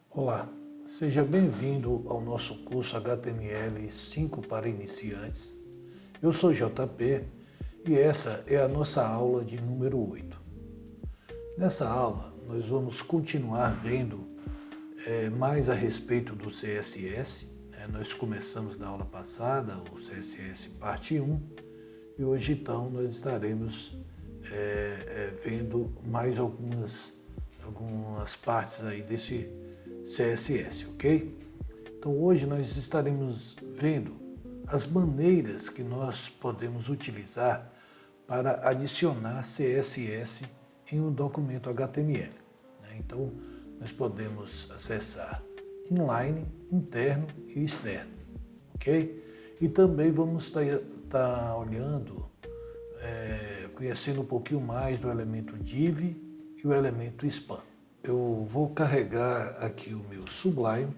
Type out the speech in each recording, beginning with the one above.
Olá, seja bem-vindo ao nosso curso HTML 5 para iniciantes. Eu sou JP e essa é a nossa aula de número 8. Nessa aula, nós vamos continuar vendo mais a respeito do CSS. Nós começamos na aula passada o CSS parte 1 e hoje então nós estaremos vendo mais algumas partes aí desse CSS, ok? Então hoje nós estaremos vendo as maneiras que nós podemos utilizar para adicionar CSS em um documento HTML. Então nós podemos acessar inline, interno e externo, ok? E também vamos estar olhando, conhecendo um pouquinho mais do elemento div e o elemento span. Eu vou carregar aqui o meu Sublime,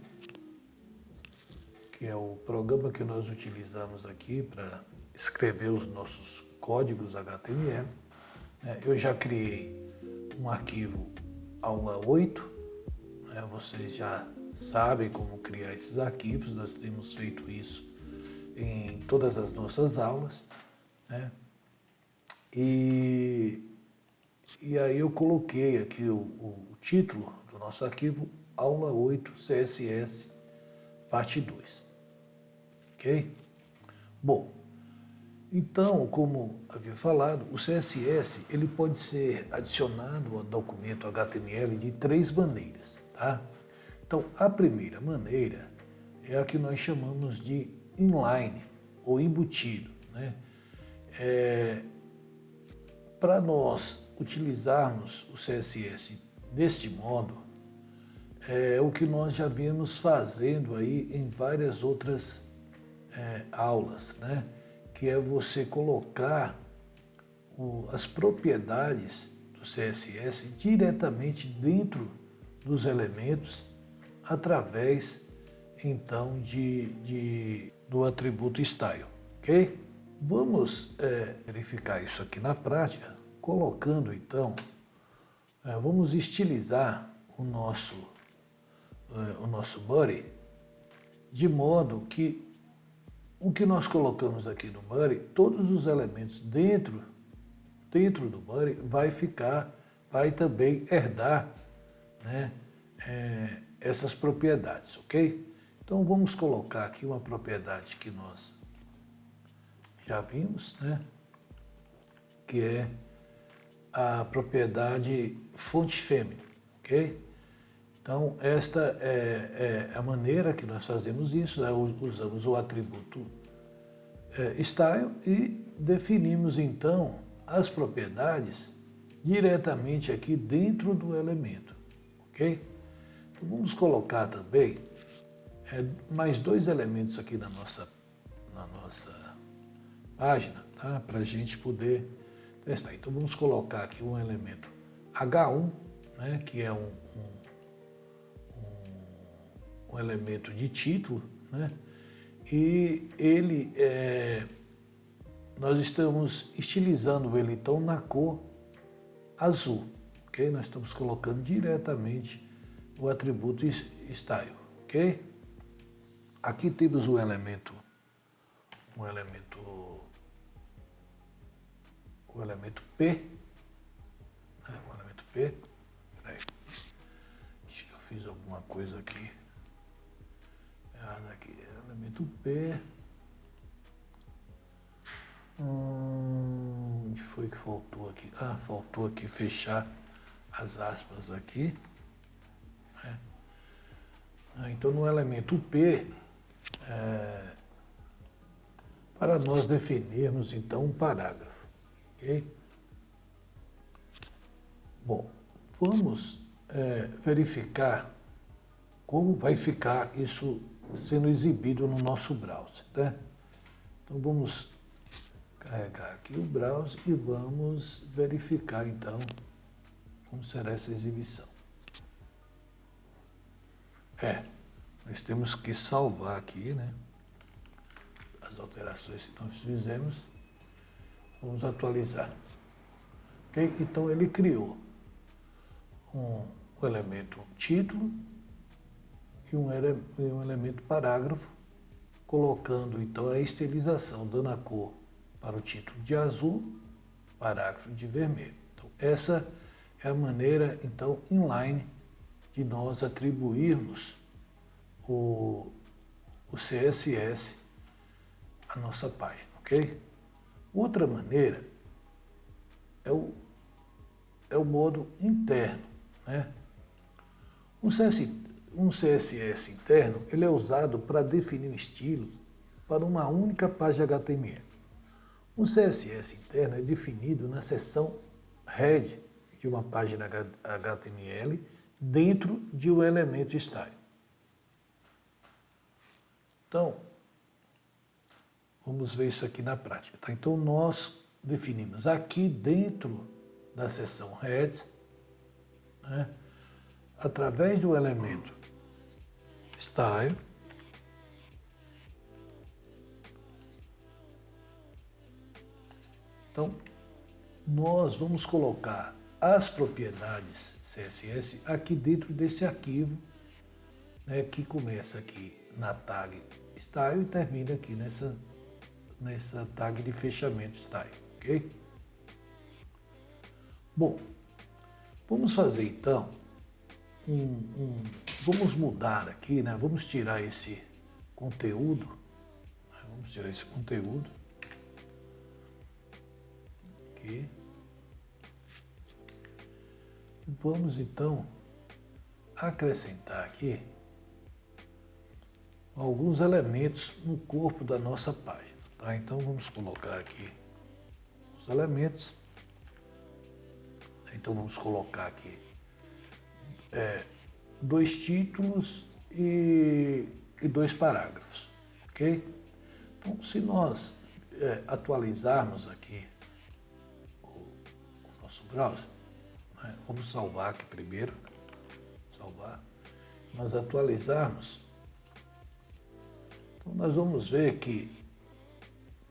que é o programa que nós utilizamos aqui para escrever os nossos códigos HTML. Eu já criei um arquivo aula 8, vocês já sabem como criar esses arquivos, nós temos feito isso em todas as nossas aulas. E aí eu coloquei aqui o título do nosso arquivo, aula 8 CSS, parte 2. Ok? Bom, então, como havia falado, o CSS ele pode ser adicionado ao documento HTML de 3 maneiras. Tá? Então, a primeira maneira é a que nós chamamos de inline, ou embutido. Para nós utilizarmos o CSS deste modo, é o que nós já viemos fazendo aí em várias outras aulas, que é você colocar as propriedades do CSS diretamente dentro dos elementos através então do atributo style, ok? Vamos verificar isso aqui na prática, colocando então, vamos estilizar o nosso body, de modo que o que nós colocamos aqui no body, todos os elementos dentro do body vai também herdar essas propriedades, ok? Então vamos colocar aqui uma propriedade que nós já vimos, que é a propriedade fonte fêmea, ok? Então, esta é a maneira que nós fazemos isso, usamos o atributo style e definimos, então, as propriedades diretamente aqui dentro do elemento, ok? Então, vamos colocar também mais 2 elementos aqui na nossa página, tá? Para a gente poder testar. Então, vamos colocar aqui um elemento H1, que é um elemento de título, e ele, nós estamos estilizando ele então na cor azul, ok? Nós estamos colocando diretamente o atributo style, ok? Aqui temos o elemento P, o elemento P, peraí, acho que eu fiz alguma coisa aqui. Aqui, elemento P. Onde foi que faltou aqui? Faltou aqui fechar as aspas aqui. Então, no elemento P, para nós definirmos, então, um parágrafo. Ok? Bom, vamos verificar como vai ficar isso sendo exibido no nosso browser. Então vamos carregar aqui o browser e vamos verificar então como será essa exibição. Nós temos que salvar aqui, as alterações que nós fizemos Vamos atualizar. Ok? Então ele criou o elemento título e um elemento parágrafo, colocando então a estilização, dando a cor para o título de azul, parágrafo de vermelho. Então, essa é a maneira, então, inline de nós atribuirmos o CSS à nossa página, ok? Outra maneira é o modo interno, né? Um CSS interno, ele é usado para definir um estilo para uma única página HTML. Um CSS interno é definido na seção head de uma página HTML dentro de um elemento style. Então, vamos ver isso aqui na prática. Tá? Então, nós definimos aqui dentro da seção head, né, através do elemento style, então, nós vamos colocar as propriedades CSS aqui dentro desse arquivo, né, que começa aqui na tag style e termina aqui nessa tag de fechamento style, ok? Bom, vamos fazer então, vamos mudar aqui, né? Vamos tirar esse conteúdo, né? Vamos tirar esse conteúdo aqui. E vamos então acrescentar aqui alguns elementos no corpo da nossa página, tá? Então vamos colocar aqui os elementos. Então vamos colocar aqui 2 títulos e 2 parágrafos, ok? Então se nós atualizarmos aqui o nosso browser, né? Vamos salvar aqui primeiro, salvar, nós atualizarmos, então nós vamos ver que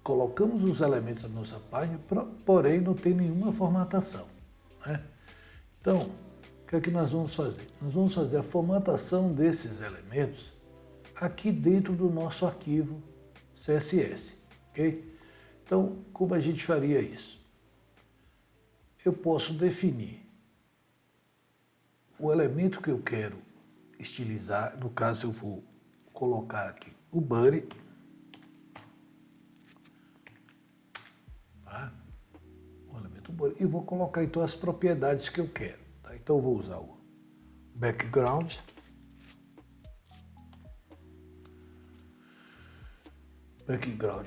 colocamos os elementos da nossa página, porém não tem nenhuma formatação, né? Então, o que é que nós vamos fazer? Nós vamos fazer a formatação desses elementos aqui dentro do nosso arquivo CSS, ok? Então, como a gente faria isso? Eu posso definir o elemento que eu quero estilizar, no caso eu vou colocar aqui o body, tá? O elemento body, e vou colocar então as propriedades que eu quero. Tá? Então eu vou usar o background,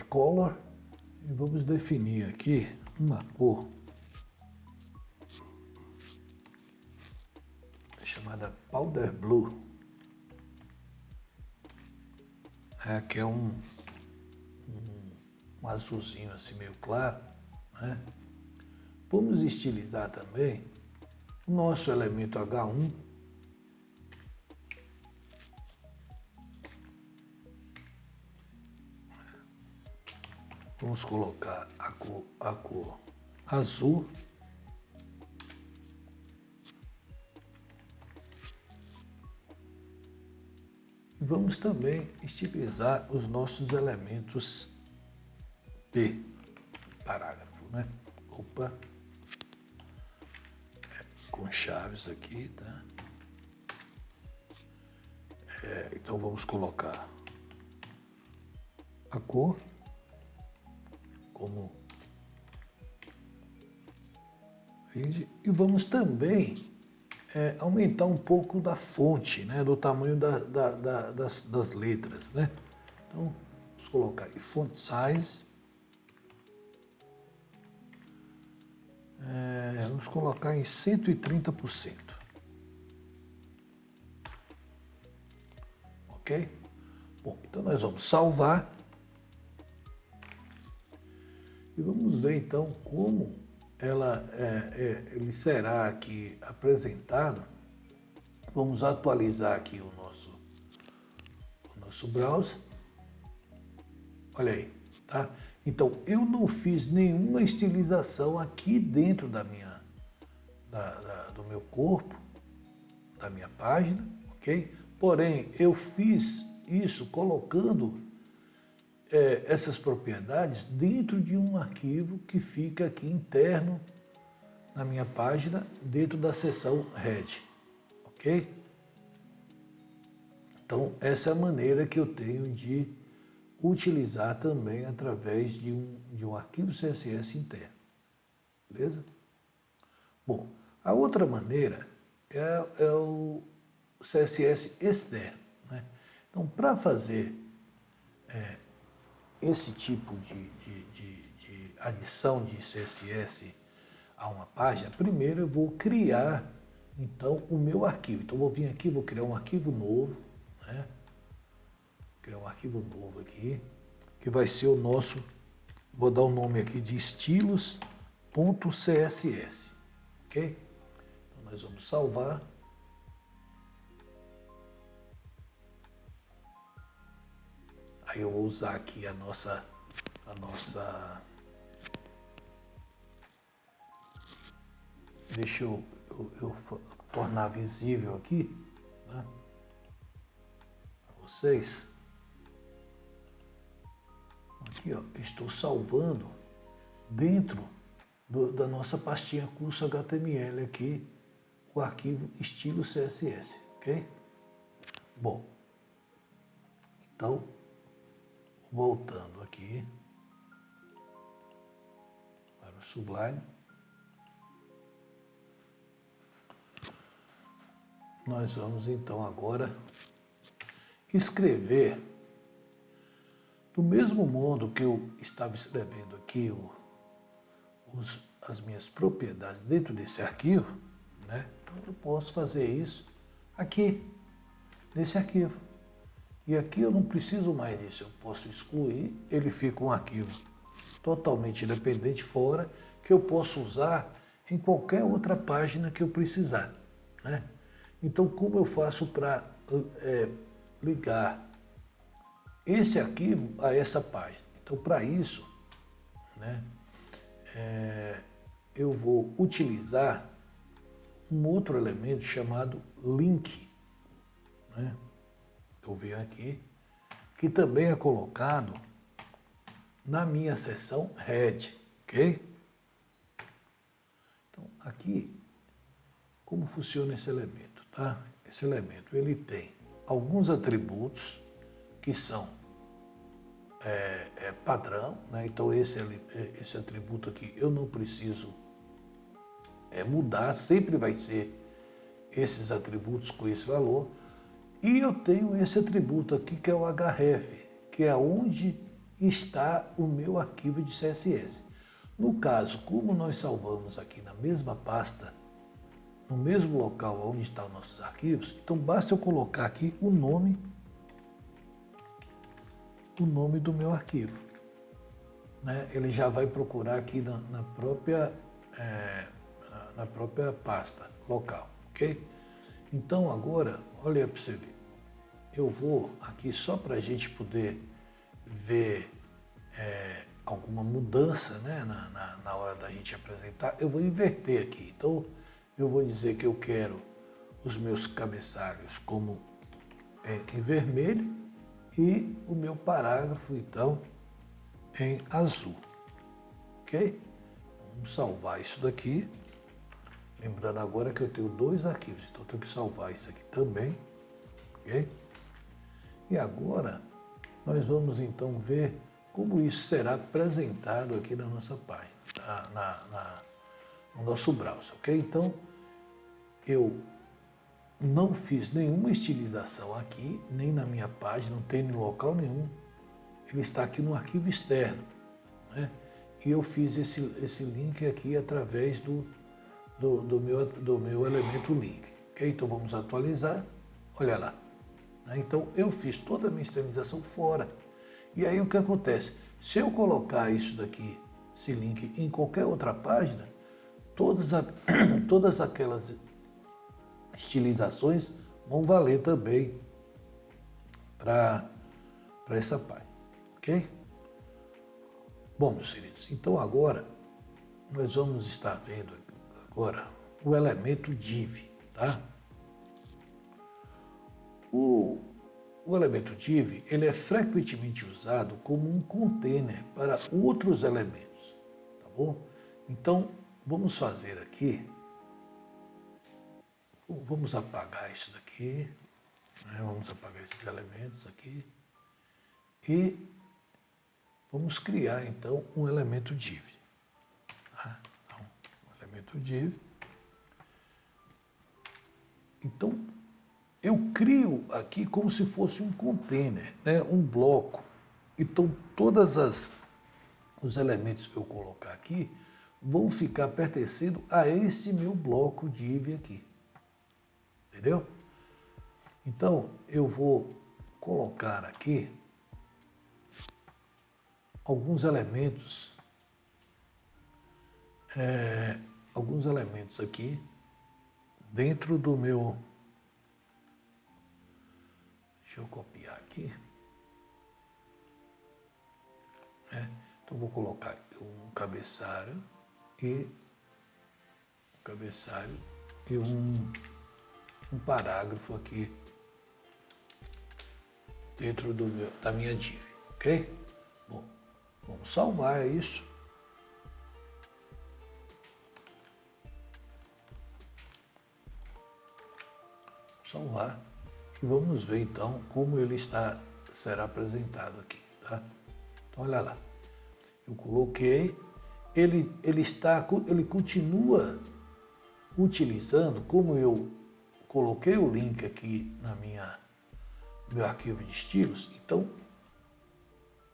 color, e vamos definir aqui uma cor chamada powder blue, que é um azulzinho assim meio claro, né? Vamos estilizar também o nosso elemento H1, vamos colocar a cor azul, e vamos também estilizar os nossos elementos P, parágrafo, né? Opa, com chaves aqui, tá? Então vamos colocar a cor como e vamos também aumentar um pouco da fonte, né, do tamanho das letras, né? Então, vamos colocar aqui font size, vamos colocar em 130%, ok? Bom, então nós vamos salvar e vamos ver então como ele será aqui apresentado. Vamos atualizar aqui o nosso browser. Olha aí, tá? Então, eu não fiz nenhuma estilização aqui dentro do meu corpo, da minha página, ok? Porém, eu fiz isso colocando essas propriedades dentro de um arquivo que fica aqui interno na minha página, dentro da seção Head, ok? Então, essa é a maneira que eu tenho de utilizar também através de um arquivo CSS interno, beleza? Bom, a outra maneira é o CSS externo, né? Então, para fazer esse tipo de adição de CSS a uma página, primeiro eu vou criar, então, o meu arquivo. Então, eu vou vir aqui, vou criar um arquivo novo, né? Criar um arquivo novo aqui, que vai ser o nosso, vou dar o nome aqui de estilos.css, ok? Então, nós vamos salvar. Aí eu vou usar aqui a nossa deixa eu tornar visível aqui, né, para vocês. Aqui, ó, estou salvando dentro da nossa pastinha curso HTML aqui, o arquivo estilo CSS, ok? Bom, então, voltando aqui para o Sublime, nós vamos então agora escrever do mesmo modo que eu estava escrevendo aqui as minhas propriedades dentro desse arquivo, né? Então eu posso fazer isso aqui, nesse arquivo. E aqui eu não preciso mais disso, eu posso excluir, ele fica um arquivo totalmente independente fora, que eu posso usar em qualquer outra página que eu precisar, né? Então, como eu faço para ligar esse arquivo a essa página? Então, para isso, né, eu vou utilizar um outro elemento chamado link, né? Eu venho aqui, que também é colocado na minha seção Head, ok? Então, aqui, como funciona esse elemento, tá? Esse elemento, ele tem alguns atributos que são padrão, né? Então, esse atributo aqui eu não preciso mudar, sempre vai ser esses atributos com esse valor. E eu tenho esse atributo aqui que é o href, que é onde está o meu arquivo de CSS. No caso, como nós salvamos aqui na mesma pasta, no mesmo local onde estão nossos arquivos, então basta eu colocar aqui o nome do meu arquivo, né? Ele já vai procurar aqui na própria pasta local, ok? Então agora, olha para você ver, eu vou aqui só para a gente poder ver alguma mudança, né, na hora da gente apresentar, eu vou inverter aqui. Então eu vou dizer que eu quero os meus cabeçalhos como em vermelho e o meu parágrafo então em azul, ok? Vamos salvar isso daqui. Lembrando agora que eu tenho dois arquivos, então eu tenho que salvar isso aqui também, ok? E agora nós vamos então ver como isso será apresentado aqui na nossa página, no nosso browser, ok? Então, eu não fiz nenhuma estilização aqui, nem na minha página, não tem em local nenhum. Ele está aqui no arquivo externo, né? E eu fiz esse link aqui através do meu elemento link, ok? Então vamos atualizar, olha lá. Então eu fiz toda a minha estilização fora. E aí o que acontece? Se eu colocar isso daqui, esse link, em qualquer outra página, todas aquelas estilizações vão valer também para essa página, ok? Bom, meus queridos, então agora nós vamos estar vendo agora o elemento div, tá? O elemento div, ele é frequentemente usado como um container para outros elementos, tá bom? Então, vamos fazer aqui, vamos apagar isso daqui, né? Vamos apagar esses elementos aqui e vamos criar, então, um elemento div. Tá? Então, um elemento div. Então, eu crio aqui como se fosse um container, né? Um bloco. Então, os elementos que eu colocar aqui vão ficar pertencendo a esse meu bloco div aqui. Entendeu? Então, eu vou colocar aqui alguns elementos aqui dentro do meu... Deixa eu copiar aqui. Então, vou colocar um cabeçalho e um parágrafo aqui dentro da minha div, ok? Bom, vamos salvar isso. Salvar. E vamos ver então como ele será apresentado aqui, tá? Então olha lá, eu coloquei, ele continua utilizando, como eu coloquei o link aqui meu arquivo de estilos, então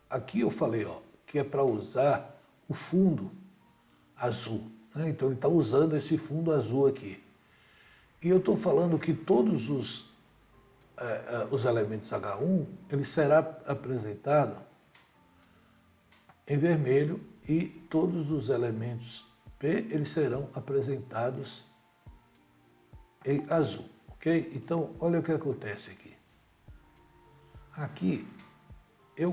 aqui eu falei, ó, que é para usar o fundo azul, né? Então ele está usando esse fundo azul aqui. E eu estou falando que todos os elementos H1, ele será apresentado em vermelho e todos os elementos P, eles serão apresentados em azul, ok? Então, olha o que acontece aqui. Aqui, eu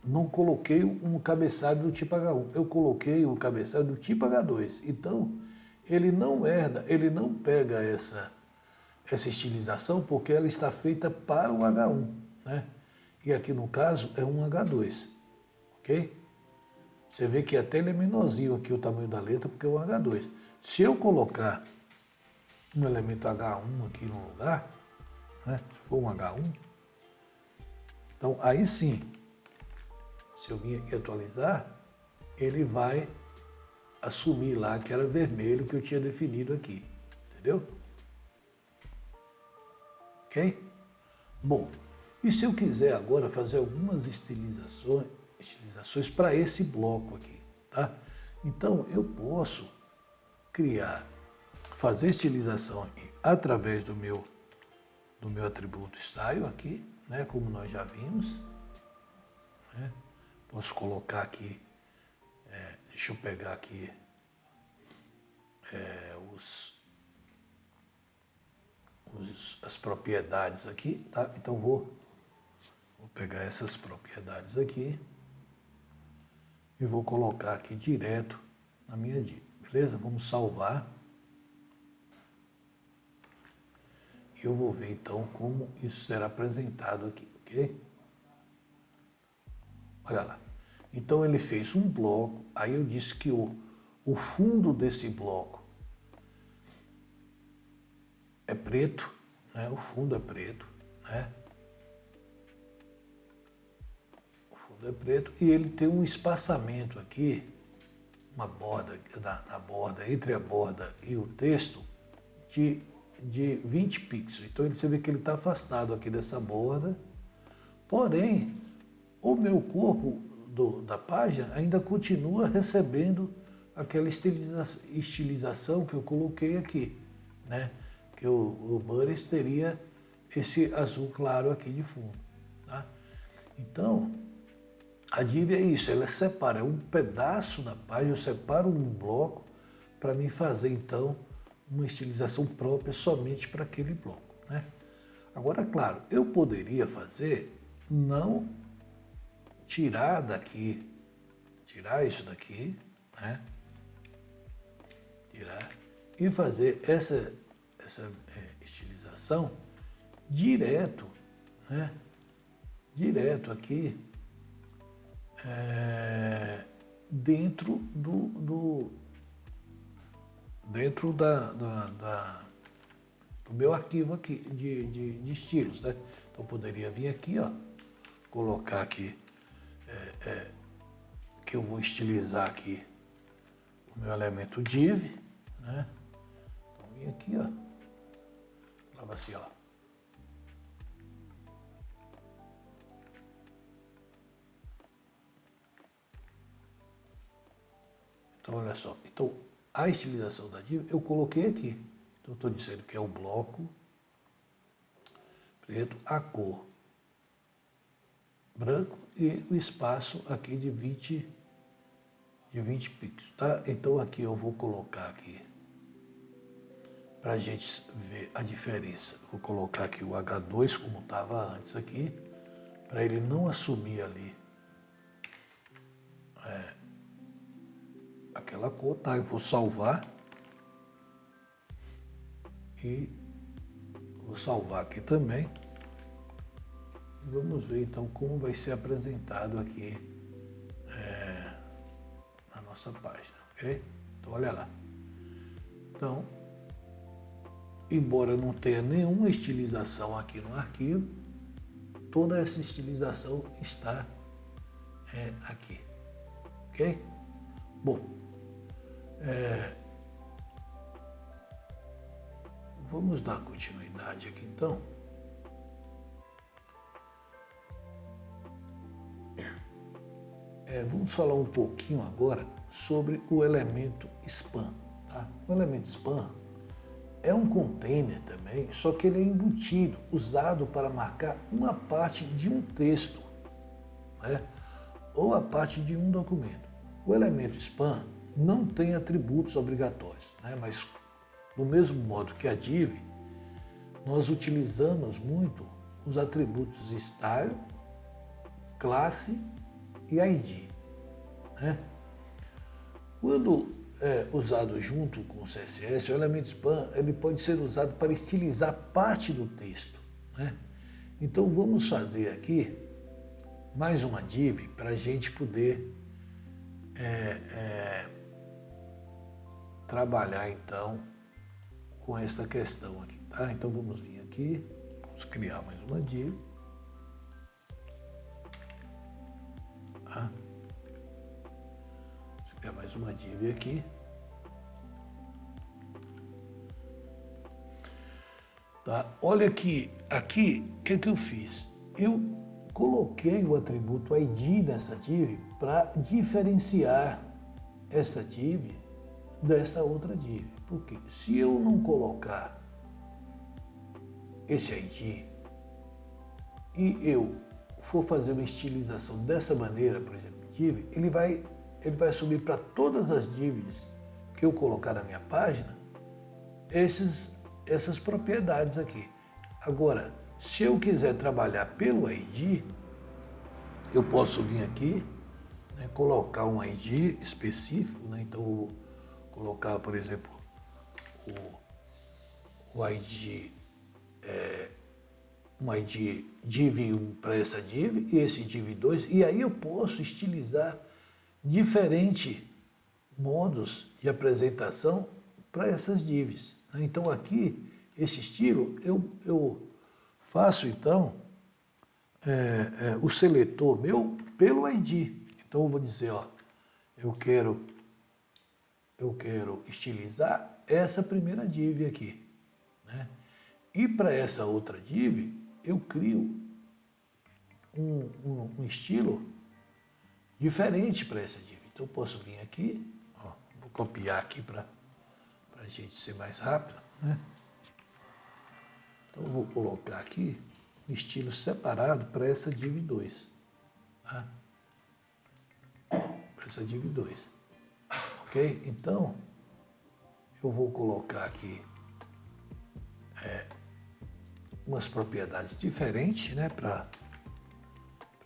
não coloquei um cabeçalho do tipo H1, eu coloquei o cabeçalho do tipo H2. Então, ele não pega essa estilização porque ela está feita para o H1, né? E aqui no caso é um H2, ok? Você vê que até ele é menorzinho aqui o tamanho da letra porque é um H2. Se eu colocar um elemento H1 aqui no lugar, né? Se for um H1, então aí sim, se eu vir aqui atualizar, ele vai assumir lá que era vermelho que eu tinha definido aqui, entendeu? Ok? Bom, e se eu quiser agora fazer algumas estilizações para esse bloco aqui, tá? Então, eu posso fazer estilização através do meu atributo style aqui, né? Como nós já vimos, né? Posso colocar aqui, deixa eu pegar aqui as propriedades aqui, tá? Então vou pegar essas propriedades aqui e vou colocar aqui direto na minha div, beleza? Vamos salvar. E eu vou ver então como isso será apresentado aqui, ok? Olha lá. Então ele fez um bloco, aí eu disse que o fundo desse bloco é preto, né? O fundo é preto, né? O fundo é preto e ele tem um espaçamento aqui, uma borda, na borda, entre a borda e o texto, de 20 pixels. Então você vê que ele está afastado aqui dessa borda, porém, o meu corpo da página ainda continua recebendo aquela estilização que eu coloquei aqui, né? Que o Butters teria esse azul claro aqui de fundo, tá? Então, a div é isso, ela separa um pedaço da página, eu separo um bloco para me fazer, então, uma estilização própria somente para aquele bloco, né? Agora, claro, eu poderia fazer não tirar daqui, tirar isso daqui, né? Tirar e fazer essa estilização direto, né? Direto aqui dentro dentro do meu arquivo aqui de estilos, né? Então eu poderia vir aqui, ó, colocar aqui que eu vou estilizar aqui o meu elemento div, né? Então vim aqui, ó, falava assim, ó. Então olha só, então a estilização da div eu coloquei aqui. Então estou dizendo que é o bloco preto, a cor branco e o espaço aqui de 20 pixels, tá? Então aqui eu vou colocar aqui, para a gente ver a diferença, vou colocar aqui o H2 como estava antes aqui, para ele não assumir ali aquela cor, tá? Eu vou salvar e vou salvar aqui também. Vamos ver então como vai ser apresentado aqui na nossa página, ok? Então olha lá. Então, embora não tenha nenhuma estilização aqui no arquivo, toda essa estilização está aqui, ok? Bom, vamos dar continuidade aqui então. Vamos falar um pouquinho agora sobre o elemento span. Tá? O elemento span é um container também, só que ele é embutido, usado para marcar uma parte de um texto, né? Ou a parte de um documento. O elemento span não tem atributos obrigatórios, né? Mas do mesmo modo que a div, nós utilizamos muito os atributos style, classe e ID, né? Quando usado junto com o CSS, o elemento span ele pode ser usado para estilizar parte do texto, né? Então vamos fazer aqui mais uma div para a gente poder trabalhar então com esta questão aqui, tá? Então vamos vir aqui, vamos criar mais uma div. Tá? Vou criar mais uma div aqui. Tá? Olha aqui, o que eu fiz? Eu coloquei o atributo ID nessa div para diferenciar essa div dessa outra div. Porque se eu não colocar esse ID e eu for fazer uma estilização dessa maneira, por exemplo, div, ele vai subir para todas as divs que eu colocar na minha página essas propriedades aqui. Agora, se eu quiser trabalhar pelo ID, eu posso vir aqui, né, colocar um ID específico, né? Então eu vou colocar, por exemplo, o ID, um ID div 1 para essa div e esse div 2, e aí eu posso estilizar diferentes modos de apresentação para essas divs. Então aqui, esse estilo, eu faço então o seletor meu pelo ID. Então eu vou dizer, ó, eu quero estilizar essa primeira div aqui, né? E para essa outra div, eu crio um estilo diferente para essa div. Então eu posso vir aqui, ó, vou copiar aqui para a gente ser mais rápido, né? Então eu vou colocar aqui um estilo separado para essa div 2. Tá? Para essa div 2. Ok? Então, eu vou colocar aqui umas propriedades diferentes, né? Para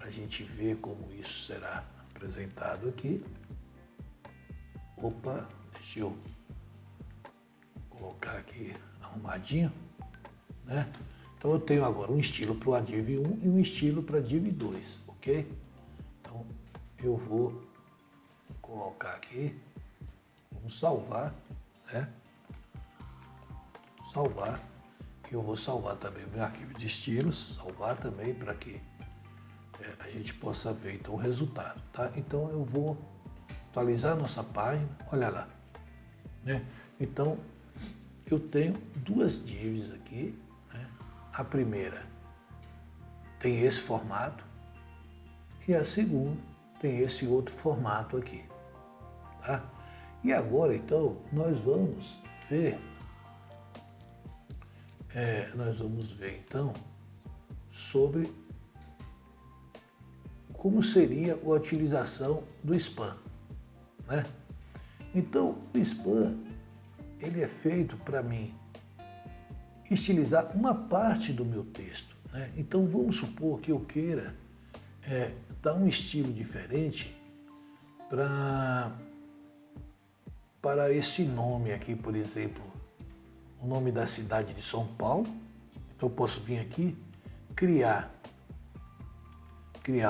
para a gente ver como isso será apresentado aqui. Opa, deixa eu colocar aqui arrumadinho, né? Então eu tenho agora um estilo para o div 1 e um estilo para div 2, ok? Então eu vou colocar aqui, vamos salvar, né? Salvar, e eu vou salvar também o meu arquivo de estilos, salvar também para que a gente possa ver então o resultado, tá? Então eu vou atualizar a nossa página, olha lá, né? Então eu tenho duas divs aqui, né? A primeira tem esse formato e a segunda tem esse outro formato aqui, tá? E agora então nós vamos ver então sobre como seria a utilização do spam, né? Então o spam ele é feito para mim estilizar uma parte do meu texto, né? Então vamos supor que eu queira dar um estilo diferente para esse nome aqui, por exemplo, o nome da cidade de São Paulo. Então eu posso vir aqui, criar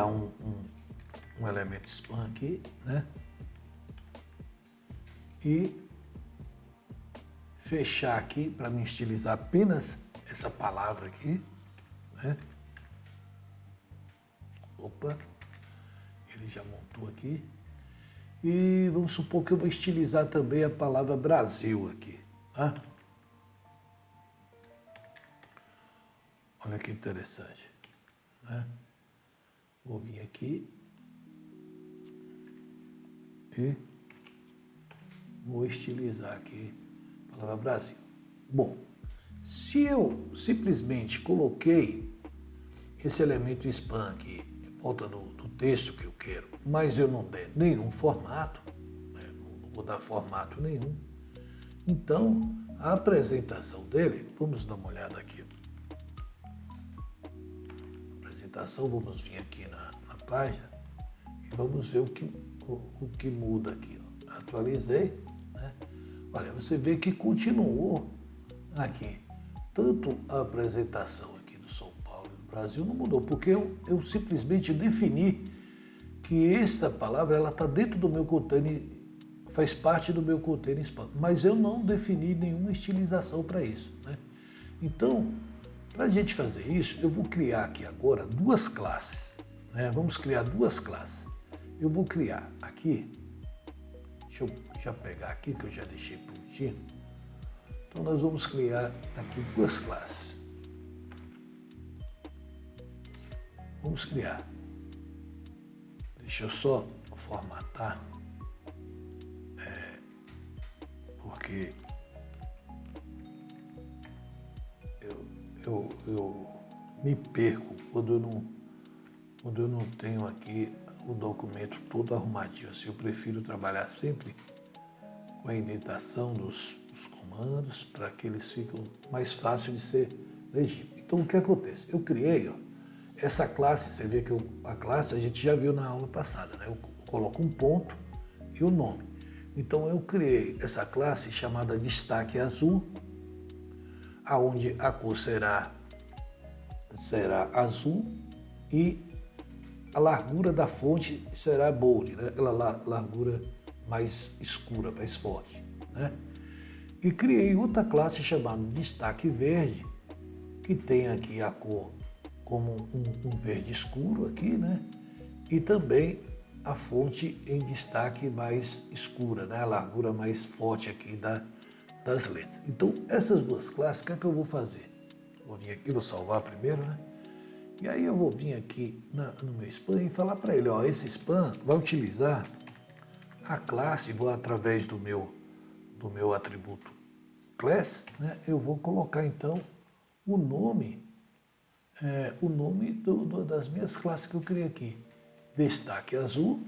um elemento spam aqui, né? E fechar aqui para me estilizar apenas essa palavra aqui, né? Opa, ele já montou aqui. E vamos supor que eu vou estilizar também a palavra Brasil aqui, tá? Olha que interessante, né? Vou vir aqui e vou estilizar aqui a palavra Brasil. Bom, se eu simplesmente coloquei esse elemento spam aqui em volta do texto que eu quero, mas eu não der nenhum formato, né? Não vou dar formato nenhum, então a apresentação dele, vamos dar uma olhada aqui. Vamos vir aqui na página e vamos ver o que muda aqui. Ó. Atualizei, né? Olha, você vê que continuou aqui. Tanto a apresentação aqui do São Paulo e do Brasil não mudou, porque eu simplesmente defini que esta palavra ela está dentro do meu container, faz parte do meu container spam, mas eu não defini nenhuma estilização para isso, né? Então, para a gente fazer isso, eu vou criar aqui agora duas classes, né? Vamos criar duas classes. Eu vou criar aqui, deixa eu já pegar aqui que eu já deixei prontinho. Então nós vamos criar aqui duas classes. Vamos criar. Deixa eu só formatar, porque eu me perco quando eu não tenho aqui o documento todo arrumadinho. Assim, eu prefiro trabalhar sempre com a indentação dos comandos para que eles fiquem mais fáceis de ser legíveis. Então, o que acontece? Eu criei essa classe, você vê que a classe a gente já viu na aula passada, né? Eu coloco um ponto e o nome. Então, eu criei essa classe chamada destaque azul, aonde a cor será azul e a largura da fonte será bold, né? Aquela largura mais escura, mais forte, né? E criei outra classe chamada destaque verde, que tem aqui a cor como um verde escuro aqui, né? E também a fonte em destaque mais escura, né? A largura mais forte aqui das letras. Então, essas duas classes, o que é que eu vou fazer? Vou vir aqui, vou salvar primeiro, né? E aí eu vou vir aqui no meu spam e falar para ele, ó, esse spam vai utilizar a classe, vou através do meu atributo class, né? Eu vou colocar então o nome das minhas classes que eu criei aqui. Destaque azul,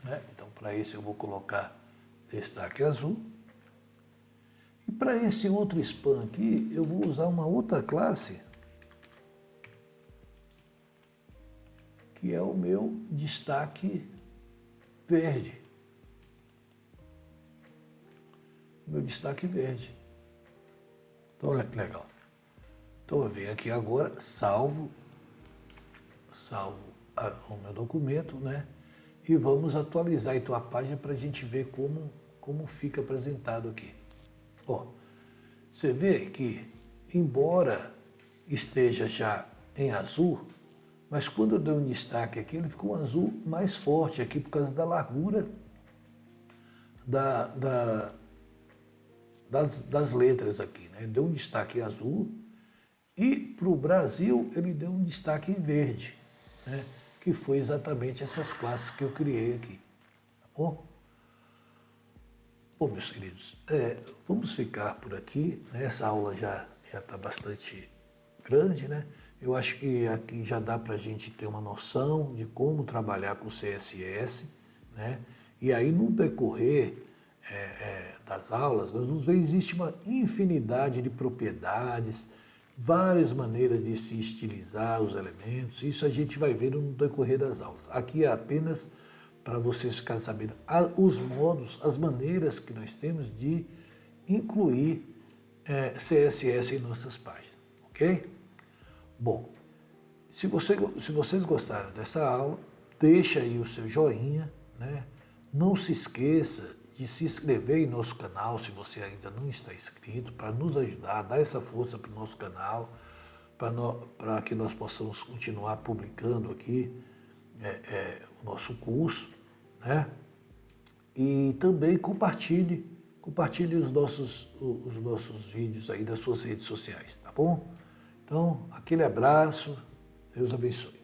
né? Então para isso eu vou colocar destaque azul. E para esse outro spam aqui, eu vou usar uma outra classe que é o meu destaque verde. Meu destaque verde. Então, olha que legal. Então, eu venho aqui agora, salvo o meu documento, né? E vamos atualizar então a página para a gente ver como fica apresentado aqui. Ó, você vê que, embora esteja já em azul, mas quando eu dei um destaque aqui, ele ficou um azul mais forte aqui por causa da largura das letras aqui, né? Ele deu um destaque em azul e para o Brasil ele deu um destaque em verde, né? Que foi exatamente essas classes que eu criei aqui, tá bom? Bom, meus queridos, vamos ficar por aqui, né? Essa aula já está bastante grande, né? Eu acho que aqui já dá para a gente ter uma noção de como trabalhar com CSS, né? E aí no decorrer das aulas, nós vamos ver que existe uma infinidade de propriedades, várias maneiras de se estilizar os elementos, isso a gente vai ver no decorrer das aulas. Aqui é apenas para vocês ficarem sabendo os modos, as maneiras que nós temos de incluir CSS em nossas páginas, ok? Bom, se vocês gostaram dessa aula, deixa aí o seu joinha, né? Não se esqueça de se inscrever em nosso canal se você ainda não está inscrito, para nos ajudar, dar essa força para o nosso canal, para que nós possamos continuar publicando aqui o nosso curso, né? E também compartilhe os nossos vídeos aí nas suas redes sociais, tá bom? Então, aquele abraço, Deus abençoe.